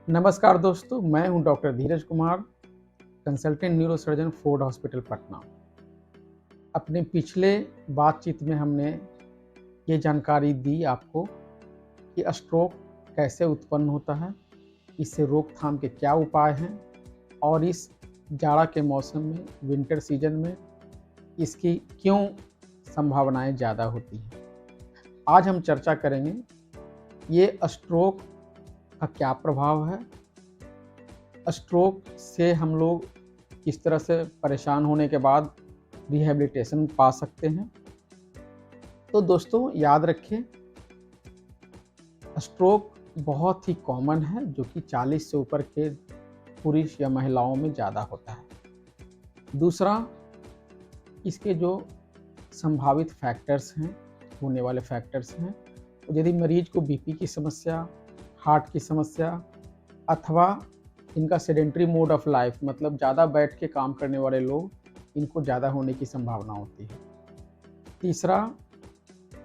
नमस्कार दोस्तों, मैं हूं doctor Dheeraj Kumar, consultant neurosurgeon Ford hospital Patna. अपने पिछले बातचीत में हमने ये जानकारी दी आपको कि स्ट्रोक कैसे उत्पन्न होता है, इससे रोकथाम के क्या उपाय हैं और इस जाड़ा के मौसम में, विंटर सीजन में इसकी क्यों संभावनाएं ज़्यादा होती हैं। आज हम चर्चा करेंगे ये स्ट्रोक का क्या प्रभाव है, स्ट्रोक से हम लोग किस तरह से परेशान होने के बाद रिहैबिलिटेशन पा सकते हैं। तो दोस्तों याद रखें, स्ट्रोक बहुत ही कॉमन है, जो कि 40 से ऊपर के पुरुष या महिलाओं में ज़्यादा होता है। दूसरा, इसके जो संभावित फैक्टर्स हैं, होने वाले फैक्टर्स हैं, तो यदि मरीज को बीपी की समस्या, हार्ट की समस्या अथवा इनका सेडेंटरी मोड ऑफ लाइफ मतलब ज़्यादा बैठ के काम करने वाले लोग, इनको ज़्यादा होने की संभावना होती है। तीसरा,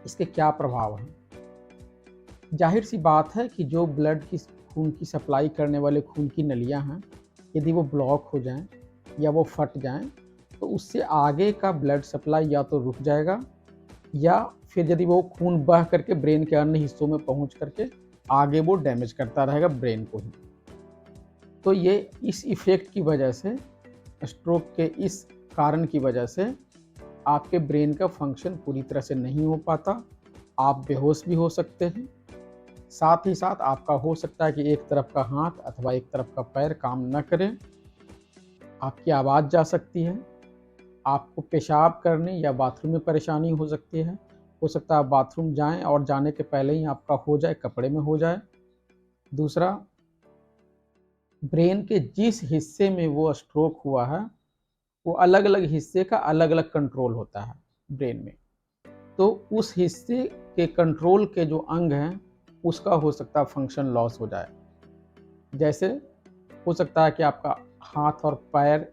इसके क्या प्रभाव हैं। जाहिर सी बात है कि जो ब्लड की खून की सप्लाई करने वाले खून की नलियां हैं, यदि वो ब्लॉक हो जाएं या वो फट जाएं, तो उससे आगे का ब्लड सप्लाई या तो रुक जाएगा या फिर यदि वो खून बह करके ब्रेन के अन्य हिस्सों में पहुंच करके आगे वो डैमेज करता रहेगा ब्रेन को ही। तो ये इस इफ़ेक्ट की वजह से, स्ट्रोक के इस कारण की वजह से आपके ब्रेन का फंक्शन पूरी तरह से नहीं हो पाता, आप बेहोश भी हो सकते हैं। साथ ही साथ आपका हो सकता है कि एक तरफ का हाथ अथवा एक तरफ का पैर काम न करे, आपकी आवाज़ जा सकती है, आपको पेशाब करने या बाथरूम में परेशानी हो सकती है। हो सकता है आप बाथरूम जाएं और जाने के पहले ही आपका हो जाए, कपड़े में हो जाए। दूसरा, ब्रेन के जिस हिस्से में वो स्ट्रोक हुआ है, वो अलग अलग हिस्से का अलग अलग कंट्रोल होता है ब्रेन में। तो उस हिस्से के कंट्रोल के जो अंग हैं, उसका हो सकता है फंक्शन लॉस हो जाए। जैसे हो सकता है कि आपका हाथ और पैर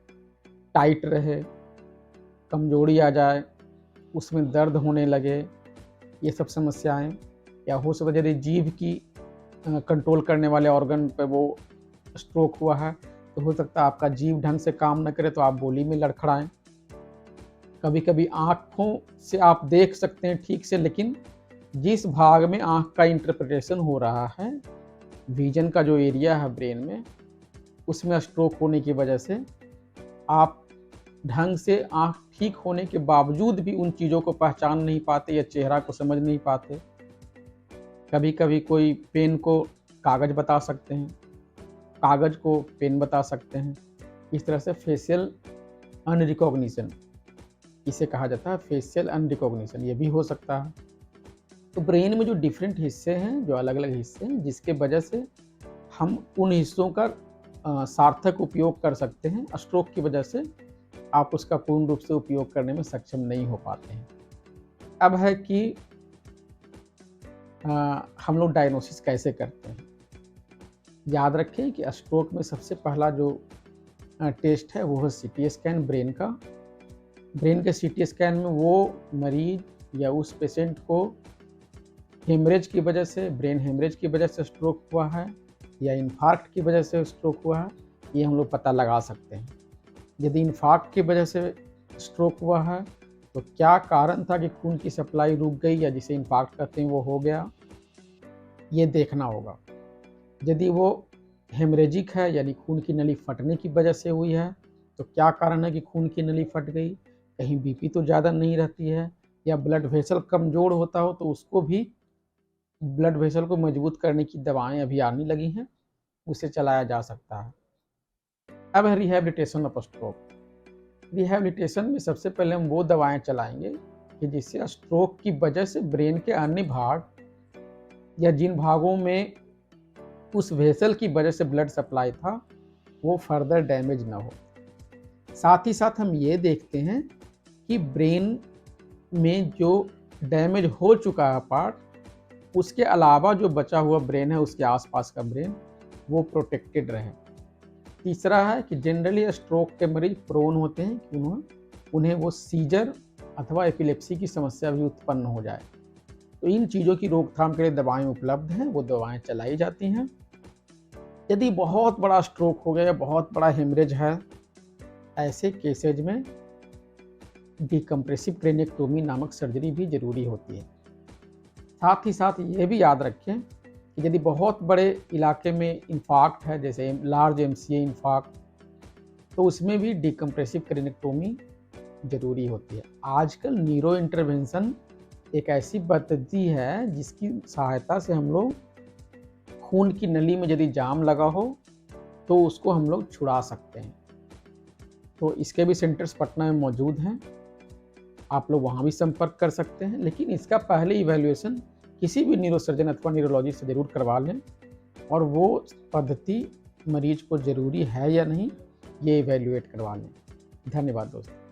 टाइट रहे, कमजोरी आ जाए, उसमें दर्द होने लगे, ये सब समस्याएं। या हो सकता है यदि जीभ की कंट्रोल करने वाले ऑर्गन पे वो स्ट्रोक हुआ है, तो हो सकता है आपका जीभ ढंग से काम न करे तो आप बोली में लड़खड़ाएं। कभी कभी आँखों से आप देख सकते हैं ठीक से, लेकिन जिस भाग में आँख का इंटरप्रिटेशन हो रहा है, विजन का जो एरिया है ब्रेन में, उसमें स्ट्रोक होने की वजह से आप ढंग से आँख ठीक होने के बावजूद भी उन चीज़ों को पहचान नहीं पाते या चेहरा को समझ नहीं पाते। कभी कभी कोई पेन को कागज़ बता सकते हैं, कागज़ को पेन बता सकते हैं। इस तरह से फेशियल अनरिकॉग्निशन, इसे कहा जाता है फेशियल अनरिकॉग्निशन, ये भी हो सकता है। तो ब्रेन में जो डिफरेंट हिस्से हैं, जो अलग अलग हिस्से हैं, जिसके वजह से हम उन हिस्सों का सार्थक उपयोग कर सकते हैं, स्ट्रोक की वजह से आप उसका पूर्ण रूप से उपयोग करने में सक्षम नहीं हो पाते हैं। अब है कि हम लोग डायग्नोसिस कैसे करते हैं। याद रखें कि स्ट्रोक में सबसे पहला जो टेस्ट है वो है सीटी स्कैन ब्रेन का। ब्रेन के सीटी स्कैन में वो मरीज या उस पेशेंट को हेमरेज की वजह से, ब्रेन हेमरेज की वजह से स्ट्रोक हुआ है या इन्फार्क्ट की वजह से स्ट्रोक हुआ है, ये हम लोग पता लगा सकते हैं। यदि इन्फार्क्ट की वजह से स्ट्रोक हुआ है, तो क्या कारण था कि खून की सप्लाई रुक गई या जिसे इन्फार्क्ट कहते हैं वो हो गया, ये देखना होगा। यदि वो हेमरेजिक है यानी खून की नली फटने की वजह से हुई है, तो क्या कारण है कि खून की नली फट गई। कहीं बीपी तो ज़्यादा नहीं रहती है या ब्लड वेसल कमज़ोर होता हो, तो उसको भी ब्लड वेसल को मजबूत करने की दवाएं अभी आने लगी हैं, उसे चलाया जा सकता है। अब है रिहैबिलिटेशन ऑफ स्ट्रोक। रिहैबिलिटेशन में सबसे पहले हम वो दवाएं चलाएंगे कि जिससे स्ट्रोक की वजह से ब्रेन के अन्य भाग या जिन भागों में उस वेसल की वजह से ब्लड सप्लाई था, वो फर्दर डैमेज ना हो। साथ ही साथ हम ये देखते हैं कि ब्रेन में जो डैमेज हो चुका है पार्ट, उसके अलावा जो बचा हुआ ब्रेन है, उसके आसपास का ब्रेन, वो प्रोटेक्टेड रहे। तीसरा है कि जनरली स्ट्रोक के मरीज प्रोन होते हैं कि उन्हें वो सीजर अथवा एपिलेप्सी की समस्या भी उत्पन्न हो जाए। तो इन चीज़ों की रोकथाम के लिए दवाएं उपलब्ध हैं, वो दवाएं चलाई जाती हैं। यदि बहुत बड़ा स्ट्रोक हो गया, बहुत बड़ा हेमरेज है, ऐसे केसेज में डिकम्प्रेसिव क्रेनियोटोमी नामक सर्जरी भी जरूरी होती है। साथ ही साथ ये भी याद रखें कि यदि बहुत बड़े इलाके में इंफाक्ट है, जैसे लार्ज एमसीए इंफाक्ट, तो उसमें भी डिकम्प्रेसिव क्रेनियोटोमी जरूरी होती है। आजकल न्यूरो इंटरवेंशन एक ऐसी पद्धति है जिसकी सहायता से हम लोग खून की नली में यदि जाम लगा हो तो उसको हम लोग छुड़ा सकते हैं। तो इसके भी सेंटर्स पटना में मौजूद हैं, आप लोग वहाँ भी संपर्क कर सकते हैं। लेकिन इसका पहले इवैल्यूएशन किसी भी न्यूरोसर्जन अथवा न्यूरोलॉजिस्ट से ज़रूर करवा लें, और वो पद्धति मरीज को ज़रूरी है या नहीं ये इवैल्यूएट करवा लें। धन्यवाद दोस्तों।